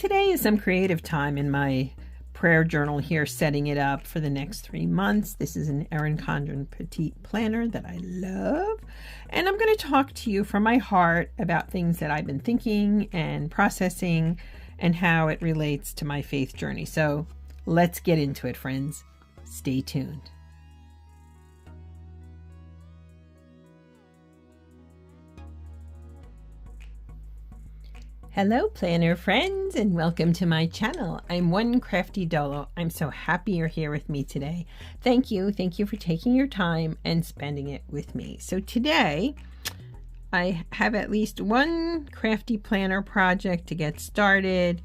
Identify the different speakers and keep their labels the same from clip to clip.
Speaker 1: today is some creative time in my prayer journal here, setting it up for the next 3 months. This is an Erin Condren Petite Planner that I love. And I'm going to talk to you from my heart about things that I've been thinking and processing and how it relates to my faith journey. So let's get into it, friends. Stay tuned. Hello planner friends, and welcome to my channel. I'm One Crafty Dolo. I'm so happy you're here with me today. Thank you for taking your time and spending it with me. So today I have at least one crafty planner project to get started,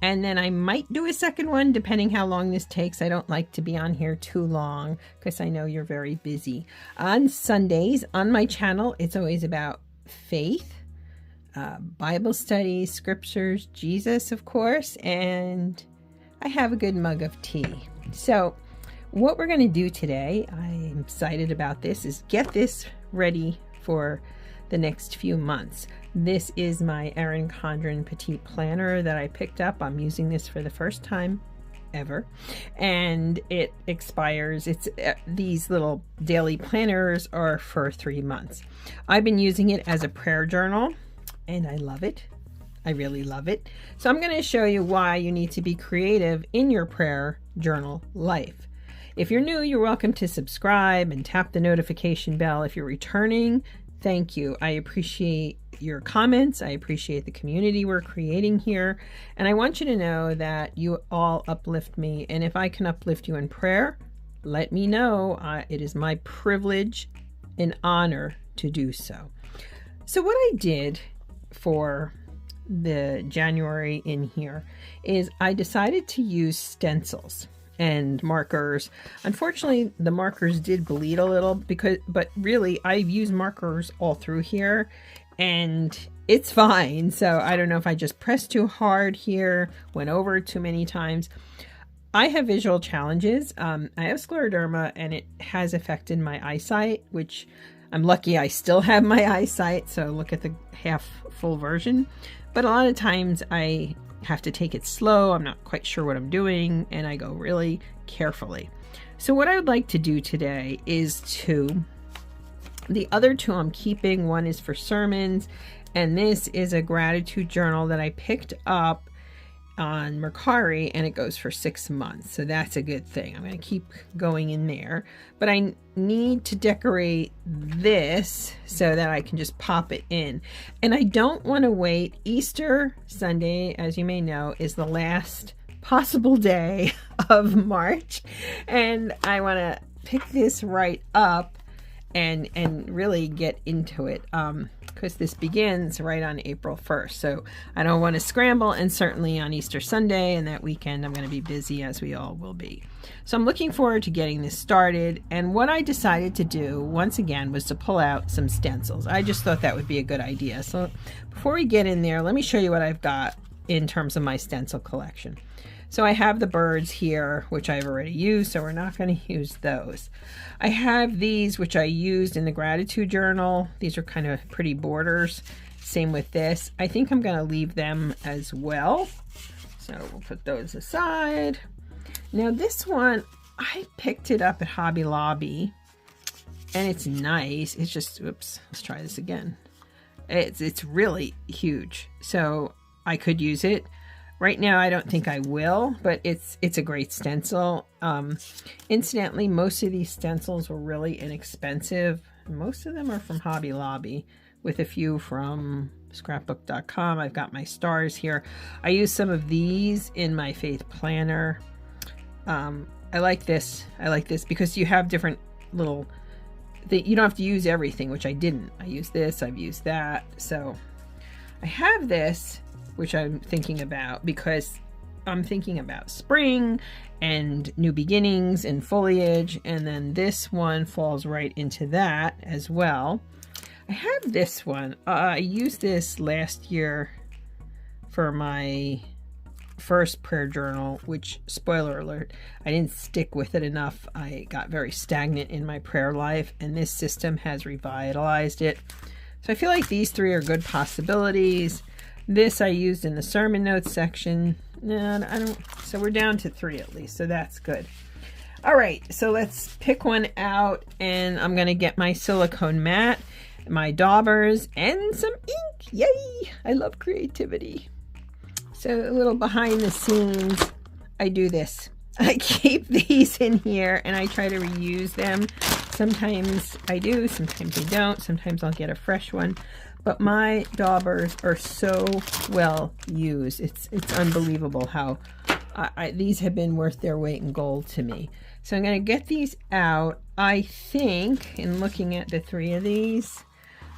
Speaker 1: and then I might do a second one depending how long this takes. I don't like to be on here too long because I know you're very busy. On Sundays on my channel, it's always about faith, Bible studies, scriptures, Jesus, of course, and I have a good mug of tea. So what we're going to do today, I'm excited about this, is get this ready for the next few months. This is my Erin Condren Petite Planner that I picked up. I'm using this for the first time ever, and it expires. It's these little daily planners are for 3 months. I've been using it as a prayer journal, and I love it. I really love it. So I'm going to show you why you need to be creative in your prayer journal life. If you're new, you're welcome to subscribe and tap the notification bell. If you're returning, thank you. I appreciate your comments. I appreciate the community we're creating here. And I want you to know that you all uplift me. And if I can uplift you in prayer, let me know. It is my privilege and honor to do so. So what I did for the January in here is I decided to use stencils and markers. Unfortunately, the markers did bleed a little but really I've used markers all through here and it's fine. So I don't know if I just pressed too hard here, went over too many times. I have visual challenges. I have scleroderma, and it has affected my eyesight, which I'm lucky I still have my eyesight, so look at the half full version. But a lot of times I have to take it slow. I'm not quite sure what I'm doing, and I go really carefully. So what I would like to do today is the other two I'm keeping. One is for sermons, and this is a gratitude journal that I picked up on Mercari, and it goes for 6 months. So that's a good thing. I'm going to keep going in there, but I need to decorate this so that I can just pop it in. And I don't want to wait. Easter Sunday, as you may know, is the last possible day of March, and I want to pick this right up and really get into it, because this begins right on April 1st. So I don't want to scramble, and certainly on Easter Sunday and that weekend I'm going to be busy, as we all will be. So I'm looking forward to getting this started, and what I decided to do once again was to pull out some stencils. I just thought that would be a good idea. So before we get in there, let me show you what I've got in terms of my stencil collection. So I have the birds here, which I've already used, so we're not going to use those. I have these, which I used in the gratitude journal. These are kind of pretty borders. Same with this. I think I'm going to leave them as well. So we'll put those aside. Now this one, I picked it up at Hobby Lobby, and it's nice. It's just, oops, let's try this again. It's really huge, so I could use it. Right now, I don't think I will, but it's a great stencil. Incidentally, most of these stencils were really inexpensive. Most of them are from Hobby Lobby, with a few from scrapbook.com. I've got my stars here. I use some of these in my faith planner. I like this. I like this because you have different little... you don't have to use everything, which I didn't. I use this, I've used that. So I have this, which I'm thinking about because I'm thinking about spring and new beginnings and foliage, and then this one falls right into that as well. I have this one. I used this last year for my first prayer journal, which, spoiler alert, I didn't stick with it enough. I got very stagnant in my prayer life, and this system has revitalized it. So I feel like these three are good possibilities. This I used in the sermon notes section. No, I don't. So we're down to 3 at least. So that's good. All right. So let's pick one out, and I'm going to get my silicone mat, my daubers, and some ink. Yay! I love creativity. So a little behind the scenes, I do this. I keep these in here and I try to reuse them. Sometimes I do, sometimes I don't. Sometimes I'll get a fresh one. But my daubers are so well used. It's unbelievable how these have been worth their weight in gold to me. So I'm going to get these out. I think, in looking at the 3 of these,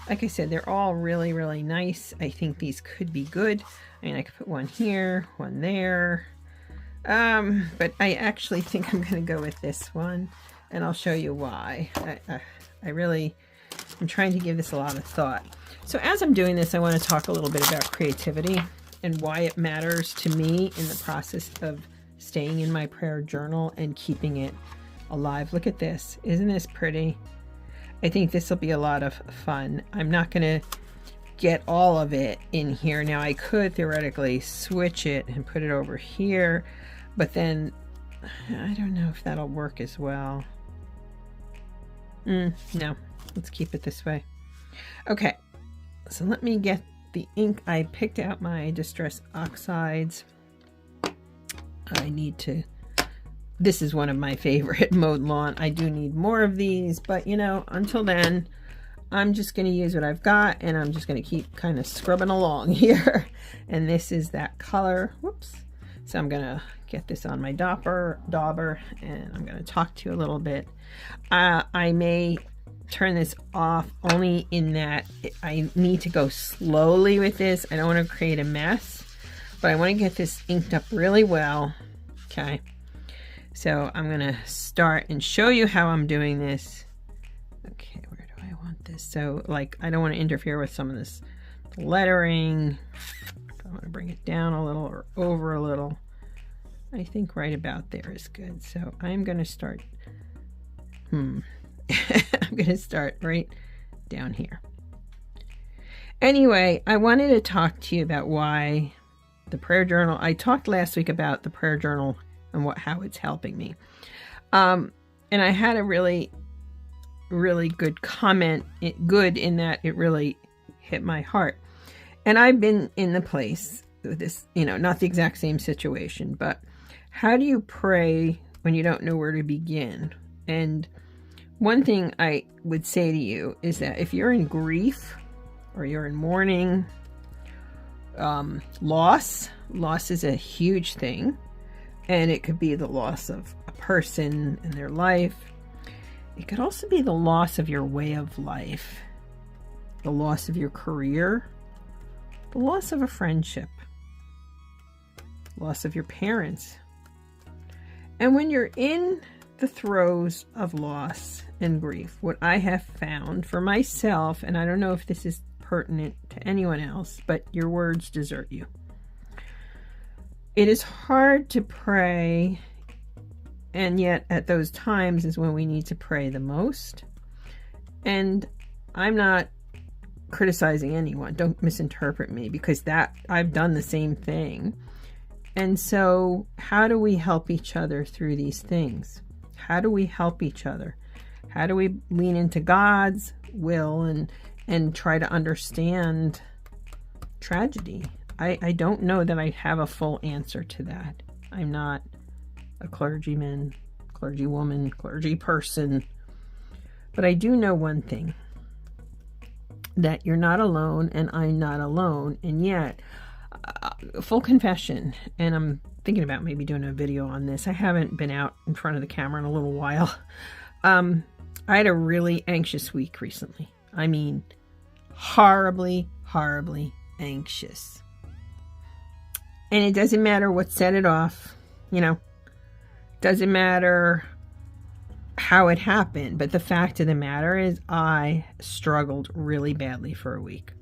Speaker 1: like I said, they're all really, really nice. I think these could be good. I mean, I could put one here, one there. But I actually think I'm going to go with this one, and I'll show you why. I'm trying to give this a lot of thought. So as I'm doing this, I want to talk a little bit about creativity and why it matters to me in the process of staying in my prayer journal and keeping it alive. Look at this. Isn't this pretty? I think this will be a lot of fun. I'm not going to get all of it in here. Now I could theoretically switch it and put it over here, but then I don't know if that'll work as well. No, let's keep it this way. Okay, so let me get the ink. I picked out my Distress Oxides. I need to, this is one of my favorite Mowed Lawn. I do need more of these, but you know, until then, I'm just going to use what I've got, and I'm just going to keep kind of scrubbing along here. And this is that color. Whoops. So I'm going to get this on my dauber, and I'm going to talk to you a little bit. I may turn this off only in that I need to go slowly with this. I don't want to create a mess, but I want to get this inked up really well. Okay. So I'm going to start and show you how I'm doing this. Okay, where do I want this? So, like, I don't want to interfere with some of this lettering. I want to bring it down a little or over a little. I think right about there is good. So I'm going to start, I'm going to start right down here. Anyway, I wanted to talk to you about why the prayer journal, I talked last week about the prayer journal and how it's helping me. And I had a really good comment, good in that it really hit my heart. And I've been in the place with this, you know, not the exact same situation, but how do you pray when you don't know where to begin? And one thing I would say to you is that if you're in grief or you're in mourning, loss is a huge thing. And it could be the loss of a person in their life. It could also be the loss of your way of life, the loss of your career, the loss of a friendship, loss of your parents. And when you're in the throes of loss and grief, what I have found for myself, and I don't know if this is pertinent to anyone else, but your words desert you. It is hard to pray, and yet at those times is when we need to pray the most. And I'm not criticizing anyone. Don't misinterpret me, because that I've done the same thing. And so how do we help each other through these things? How do we help each other? How do we lean into God's will and try to understand tragedy? I don't know that I have a full answer to that. I'm not a clergyman, clergywoman, clergy person. But I do know one thing, that you're not alone and I'm not alone. And yet, full confession, and I'm thinking about maybe doing a video on this. I haven't been out in front of the camera in a little while. I had a really anxious week recently. I mean, horribly, horribly anxious. And it doesn't matter what set it off, you know, doesn't matter how it happened. But the fact of the matter is I struggled really badly for a week.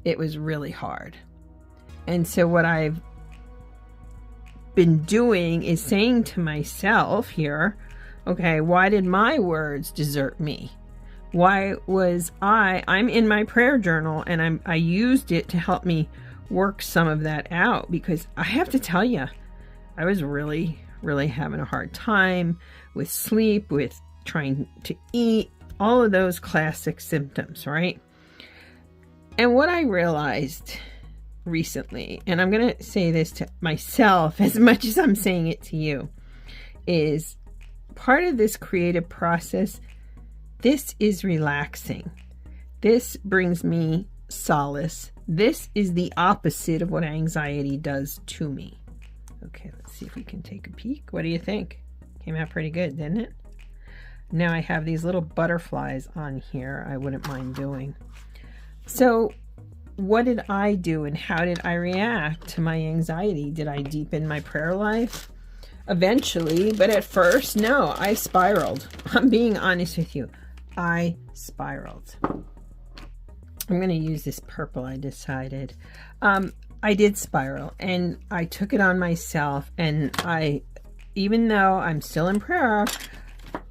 Speaker 1: It was really hard. And so what I've been doing is saying to myself here, okay, why did my words desert me? Why was I'm in my prayer journal, and I used it to help me work some of that out, because I have to tell you, I was really having a hard time with sleep, with trying to eat, all of those classic symptoms, right? And what I realized recently, and I'm going to say this to myself as much as I'm saying it to you, is part of this creative process, this is relaxing. This brings me solace. This is the opposite of what anxiety does to me. Okay, let's see if we can take a peek. What do you think? Came out pretty good, didn't it? Now I have these little butterflies on here I wouldn't mind doing. So what did I do and how did I react to my anxiety? Did I deepen my prayer life? Eventually, but at first, no, I spiraled. I'm being honest with you. I spiraled. I'm going to use this purple, I decided. I did spiral, and I took it on myself, and even though I'm still in prayer,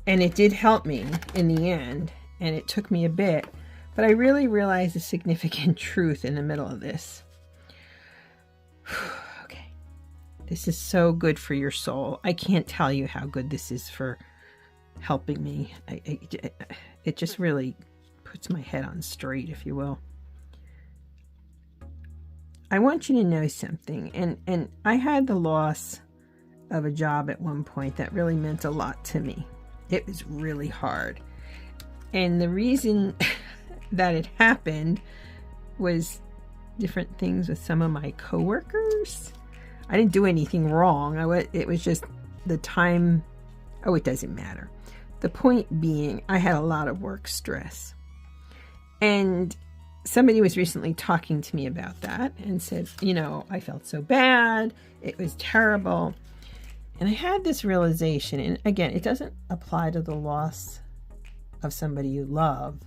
Speaker 1: and it did help me in the end, and it took me a bit, but I really realized a significant truth in the middle of this. Okay. This is so good for your soul. I can't tell you how good this is for helping me. It just really puts my head on straight, if you will. I want you to know something, and I had the loss of a job at one point that really meant a lot to me. It was really hard. And the reason that it happened was different things with some of my coworkers. I didn't do anything wrong. It was just the time. Oh, it doesn't matter. The point being, I had a lot of work stress. And somebody was recently talking to me about that and said, I felt so bad. It was terrible. And I had this realization, and again, it doesn't apply to the loss of somebody you love,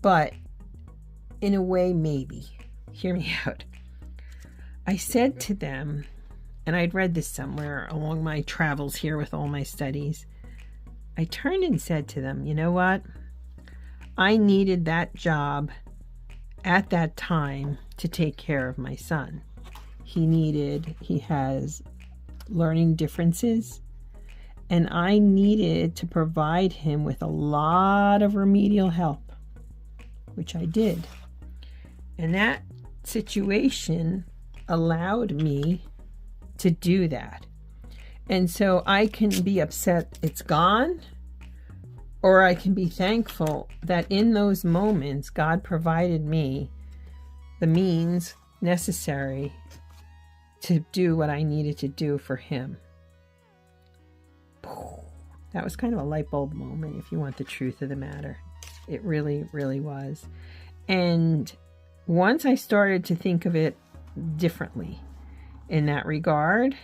Speaker 1: but in a way, maybe. Hear me out. I said to them, and I'd read this somewhere along my travels here with all my studies, I turned and said to them, you know what? I needed that job at that time to take care of my son. He has learning differences, and I needed to provide him with a lot of remedial help, which I did. And that situation allowed me to do that. And so I can be upset it's gone, or I can be thankful that in those moments, God provided me the means necessary to do what I needed to do for him. That was kind of a light bulb moment, if you want the truth of the matter. It really, really was. And once I started to think of it differently in that regard,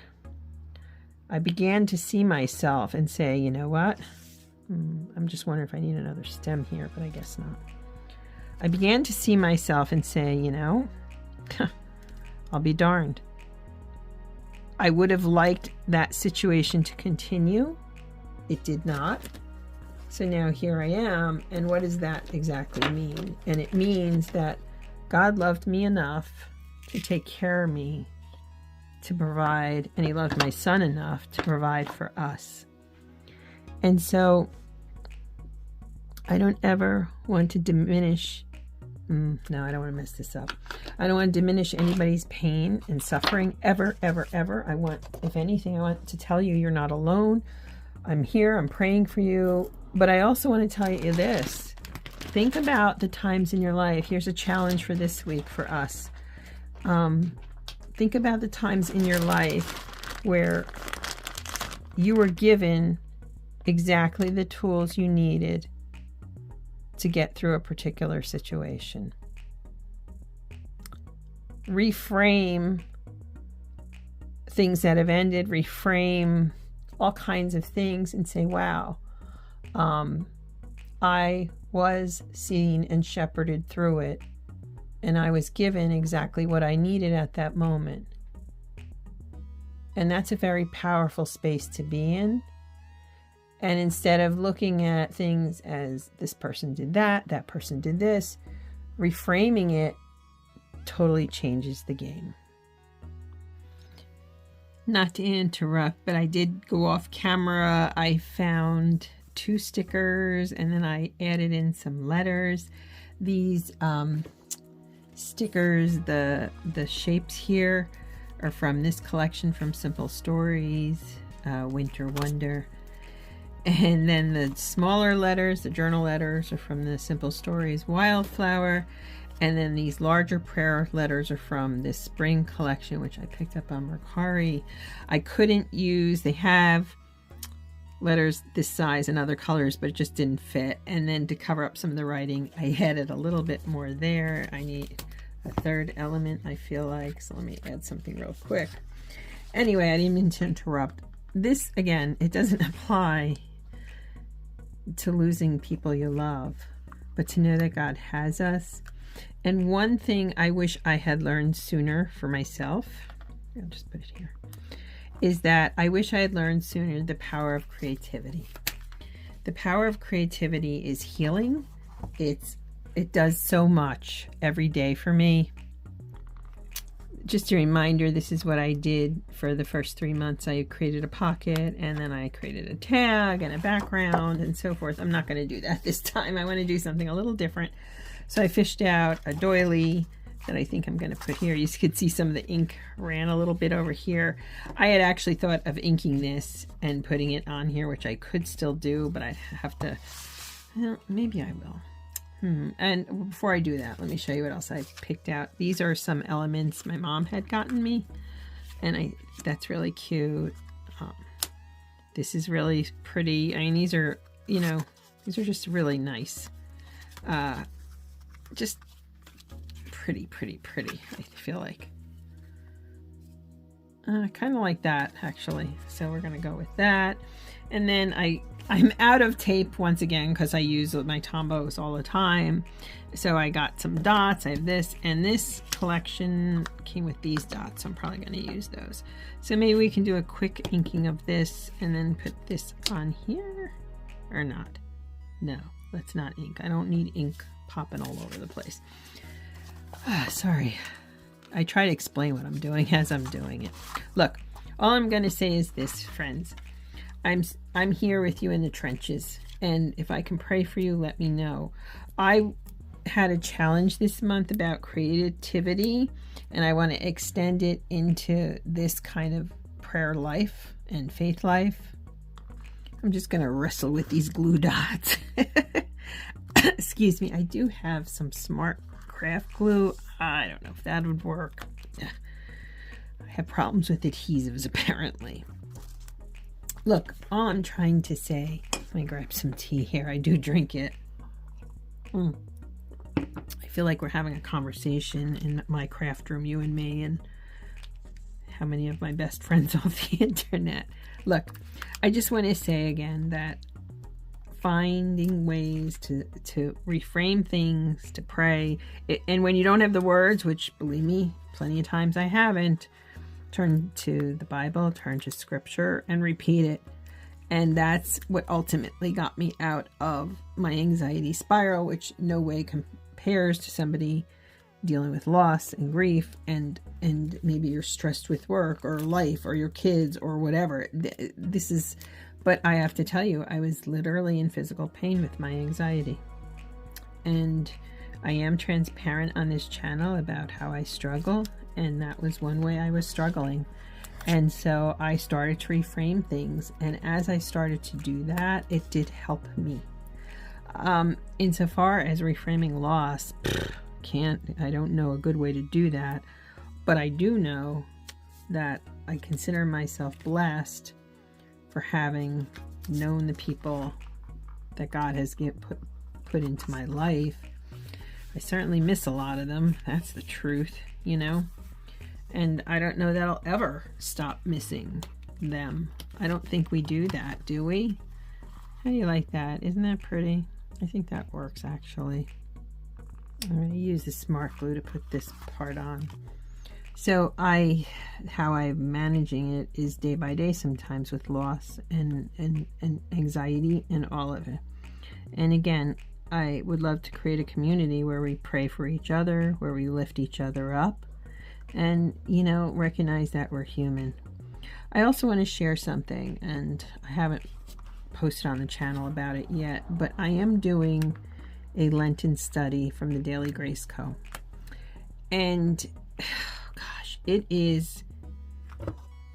Speaker 1: I began to see myself and say, you know what? I'm just wondering if I need another stem here, but I guess not. I began to see myself and say, I'll be darned. I would have liked that situation to continue. It did not. So now here I am. And what does that exactly mean? And it means that God loved me enough to take care of me, to provide, and he loved my son enough to provide for us. And so I don't ever want to diminish, no, I don't want to mess this up. I don't want to diminish anybody's pain and suffering, ever, ever, ever. If anything, I want to tell you you're not alone. I'm here, I'm praying for you. But I also want to tell you this. Think about the times in your life. Here's a challenge for this week for us. Think about the times in your life where you were given exactly the tools you needed to get through a particular situation. Reframe things that have ended, reframe all kinds of things and say, wow, I was seen and shepherded through it, and I was given exactly what I needed at that moment. And that's a very powerful space to be in. And instead of looking at things as this person did that person did this, reframing it totally changes the game. Not to interrupt, but I did go off camera. I found 2 stickers and then I added in some letters. These stickers, the shapes here are from this collection from Simple Stories, Winter Wonder. And then the smaller letters, the journal letters, are from the Simple Stories Wildflower. And then these larger prayer letters are from this spring collection, which I picked up on Mercari. I couldn't use, they have letters this size and other colors, but it just didn't fit. And then to cover up some of the writing, I added a little bit more there. I need a 3rd element, I feel like. So let me add something real quick. Anyway, I didn't mean to interrupt. This, again, it doesn't apply to losing people you love, but to know that God has us. And one thing I wish I had learned sooner for myself, I'll just put it here, is that I wish I had learned sooner the power of creativity. The power of creativity is healing. It does so much every day for me. Just a reminder, this is what I did for the first 3 months. I created a pocket and then I created a tag and a background and so forth. I'm not going to do that this time. I want to do something a little different. So I fished out a doily that I think I'm going to put here. You could see some of the ink ran a little bit over here. I had actually thought of inking this and putting it on here, which I could still do, but I'd have to, well, maybe I will. And before I do that, let me show you what else I picked out. These are some elements my mom had gotten me, and that's really cute. This is really pretty. I mean, these are, you know, these are just really nice. Just pretty, I feel like. Kind of like that, actually. So we're going to go with that. And then I'm out of tape once again because I use my Tombos all the time. So I got some dots. I have this, and this collection came with these dots. So I'm probably going to use those. So maybe we can do a quick inking of this and then put this on here. Or not. No, let's not ink. I don't need ink popping all over the place. Sorry. I try to explain what I'm doing as I'm doing it. Look, all I'm going to say is this, friends. I'm here with you in the trenches, and if I can pray for you, let me know. I had a challenge this month about creativity, and I want to extend it into this kind of prayer life and faith life. I'm just going to wrestle with these glue dots. Excuse me. I do have some smart craft glue. I don't know if that would work. I have problems with adhesives, apparently. Look, all I'm trying to say, let me grab some tea here. I do drink it. I feel like we're having a conversation in my craft room, you and me, and how many of my best friends off the internet. Look, I just want to say again that finding ways to reframe things, to pray, and when you don't have the words, which believe me, plenty of times I haven't, turn to the Bible, turn to scripture, and repeat it. And that's what ultimately got me out of my anxiety spiral, which no way compares to somebody dealing with loss and grief, and maybe you're stressed with work or life or your kids or whatever. This is, but I have to tell you, I was literally in physical pain with my anxiety. And I am transparent on this channel about how I struggle, and that was one way I was struggling. And so I started to reframe things, and as I started to do that, it did help me. Insofar as reframing loss, I don't know a good way to do that, but I do know that I consider myself blessed for having known the people that God has put into my life. I certainly miss a lot of them. That's the truth, you know. And I don't know that I'll ever stop missing them. I don't think we do that, do we? How do you like that? Isn't that pretty? I think that works, actually. I'm going to use the smart glue to put this part on. So how I'm managing it is day by day, sometimes with loss and anxiety and all of it. And again, I would love to create a community where we pray for each other, where we lift each other up, and, you know, recognize that we're human. I also want to share something, and I haven't posted on the channel about it yet, but I am doing a Lenten study from the Daily Grace Co. And, gosh, it is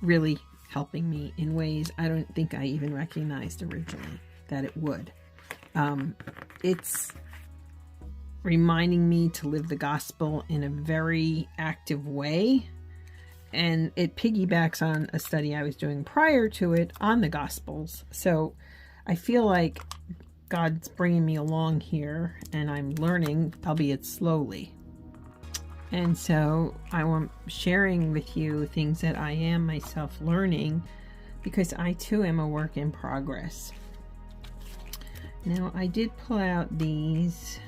Speaker 1: really helping me in ways I don't think I even recognized originally that it would. It's reminding me to live the gospel in a very active way, and it piggybacks on a study I was doing prior to it on the gospels. So I feel like God's bringing me along here, and I'm learning, albeit slowly. And so I'm sharing with you things that I am myself learning, because I too am a work in progress. Now, I did pull out these,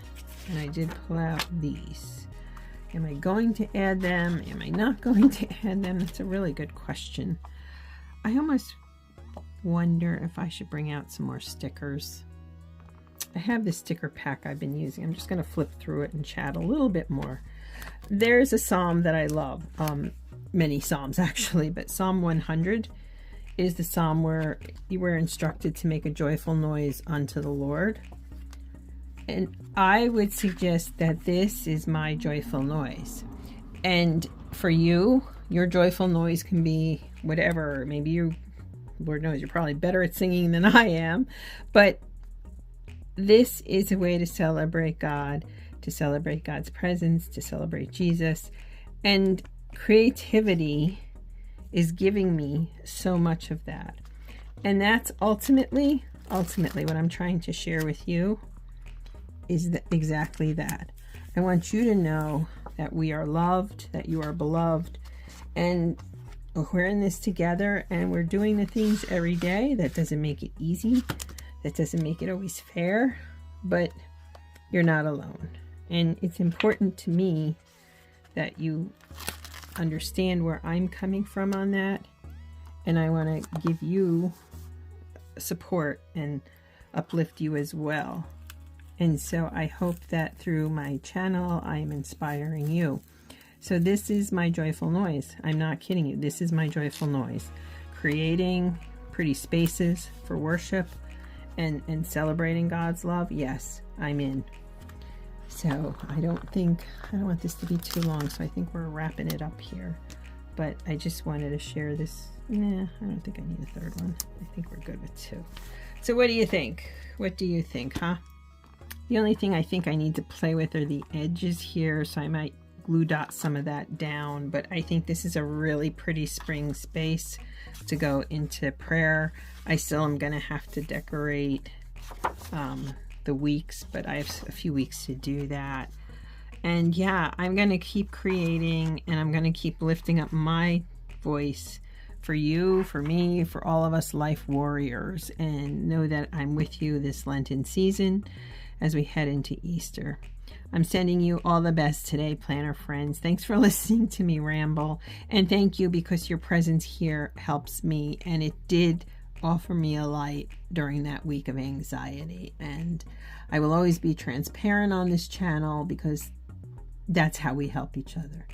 Speaker 1: and I did pull out these. Am I going to add them? Am I not going to add them? That's a really good question. I almost wonder if I should bring out some more stickers. I have this sticker pack I've been using. I'm just going to flip through it and chat a little bit more. There's a psalm that I love. Many psalms actually, but Psalm 100 is the psalm where you were instructed to make a joyful noise unto the Lord. And I would suggest that this is my joyful noise. And for you, your joyful noise can be whatever. Maybe you, Lord knows, you're probably better at singing than I am. But this is a way to celebrate God, to celebrate God's presence, to celebrate Jesus. And creativity is giving me so much of that. And that's ultimately what I'm trying to share with you is exactly that. I want you to know that we are loved, that you are beloved, and we're in this together, and we're doing the things every day. That doesn't make it easy. That doesn't make it always fair, but you're not alone. And it's important to me that you understand where I'm coming from on that, and I want to give you support and uplift you as well. And so I hope that through my channel I am inspiring you. So this is my joyful noise. I'm not kidding you. This is my joyful noise. Creating pretty spaces for worship and celebrating God's love. Yes, I'm in. So I don't want this to be too long, so I think we're wrapping it up here. But I just wanted to share this. Nah, I don't think I need a third one. I think we're good with two. So what do you think? What do you think, huh? The only thing I think I need to play with are the edges here, so I might glue dot some of that down. But I think this is a really pretty spring space to go into prayer. I still am going to have to decorate the weeks, but I have a few weeks to do that. And yeah, I'm going to keep creating, and I'm going to keep lifting up my voice for you, for me, for all of us life warriors, and know that I'm with you this Lenten season as we head into Easter. I'm sending you all the best today, planner friends. Thanks for listening to me ramble, and thank you because your presence here helps me, and it did offer me a light during that week of anxiety. And I will always be transparent on this channel because that's how we help each other.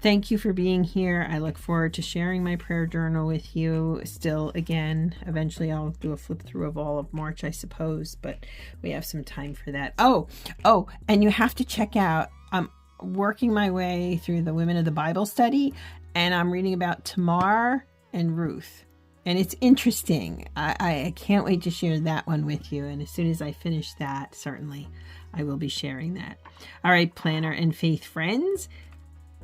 Speaker 1: Thank you for being here. I look forward to sharing my prayer journal with you still again. Eventually I'll do a flip through of all of March, I suppose, but we have some time for that. Oh, and you have to check out, I'm working my way through the Women of the Bible study, and I'm reading about Tamar and Ruth. And it's interesting. I can't wait to share that one with you. And as soon as I finish that, certainly I will be sharing that. All right, planner and faith friends,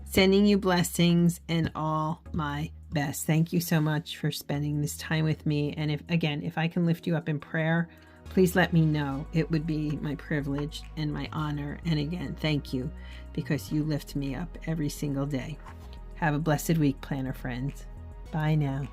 Speaker 1: sending you blessings and all my best. Thank you so much for spending this time with me. And if I can lift you up in prayer, please let me know. It would be my privilege and my honor. And again, thank you because you lift me up every single day. Have a blessed week, planner friends. Bye now.